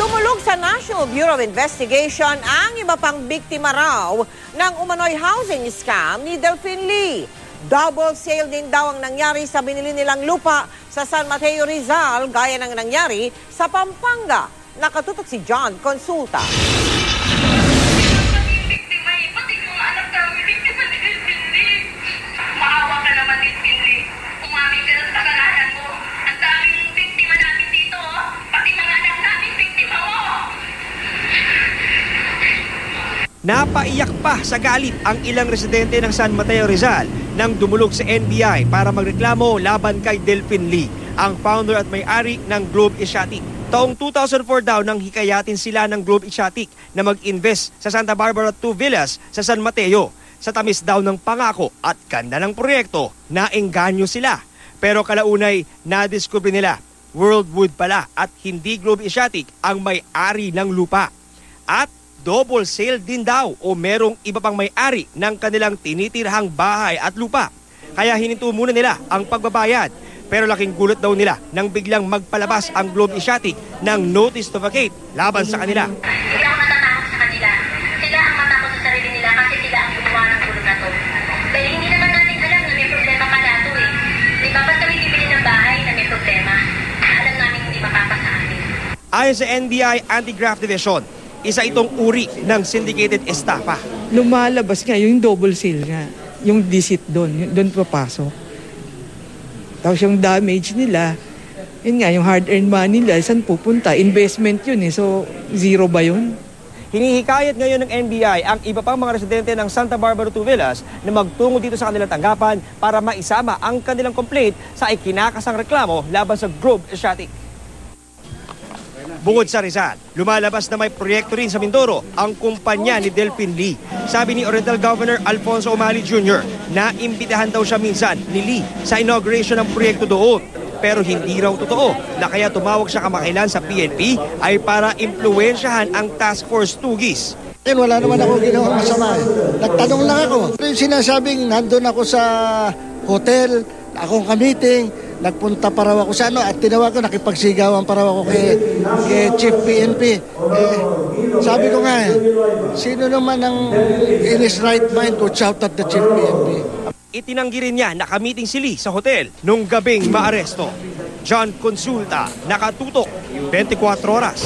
Dumulog sa National Bureau of Investigation ang iba pang biktima raw ng umano'y housing scam ni Delphine Lee. Double sale din daw ang nangyari sa binili nilang lupa sa San Mateo, Rizal, gaya ng nangyari sa Pampanga. Nakatutok si John Consulta. Napaiyak pa sa galit ang ilang residente ng San Mateo, Rizal nang dumulog sa NBI para magreklamo laban kay Delphine Lee, ang founder at may-ari ng Globe Asiatic. Taong 2004 daw nang hikayatin sila ng Globe Asiatic na mag-invest sa Santa Barbara 2 Villas sa San Mateo. Sa tamis daw ng pangako at ganda ng proyekto, naengganyo sila. Pero kalaunay, nadiskubre nila, Worldwood pala at hindi Globe Asiatic ang may-ari ng lupa. At double sale din daw o merong iba pang may-ari ng kanilang tinitirhang bahay at lupa. Kaya hininto muna nila ang pagbabayad. Pero laking gulat daw nila nang biglang magpalabas ang Globe Asiatic ng notice to vacate laban sa kanila. Hindi ako natatakot sa kanila. Sila ang matakot sa sarili nila kasi sila ang gumawa ng gulo na to. Dahil hindi naman natin alam na may problema pala ito eh. Di ba basta may bibili ng bahay na may problema? Alam namin hindi makapasa atin. Ayon sa NBI Anti-Graft Division, isa itong uri ng syndicated estafa. Lumalabas nga yung double sale nga, yung deceit doon papasok. Tapos yung damage nila, yun nga, yung hard-earned money nila, saan pupunta? Investment yun eh, so zero ba yun? Hinihikayat ngayon ng NBI ang iba pang mga residente ng Santa Barbara 2 Villas na magtungo dito sa kanilang tanggapan para maisama ang kanilang complaint sa ikinakasang reklamo laban sa Globe Asiatic. Bukod sa Rizal, lumalabas na may proyekto rin sa Mindoro ang kumpanya ni Delphine Lee. Sabi ni Oriental Governor Alfonso Umali Jr. na imbitahan daw siya minsan ni Lee sa inauguration ng proyekto doon. Pero hindi raw totoo na kaya tumawag siya kamakailan sa PNP ay para impluwensyahan ang Task Force Tugis. Wala naman ako ginawang masama eh. Nagtanong lang ako. Yung sinasabing nandun ako sa hotel, akong ka-meeting, nagpunta pa raw ako sa at tinawag ko, nakipagsigawan pa raw ako kay Chief PNP. Sabi ko nga sino naman ang in his right mind to shout at the Chief PNP? Itinanggi rin niya na kamiting si Lee sa hotel nung gabing maaresto. John Consulta, nakatutok, 24 oras.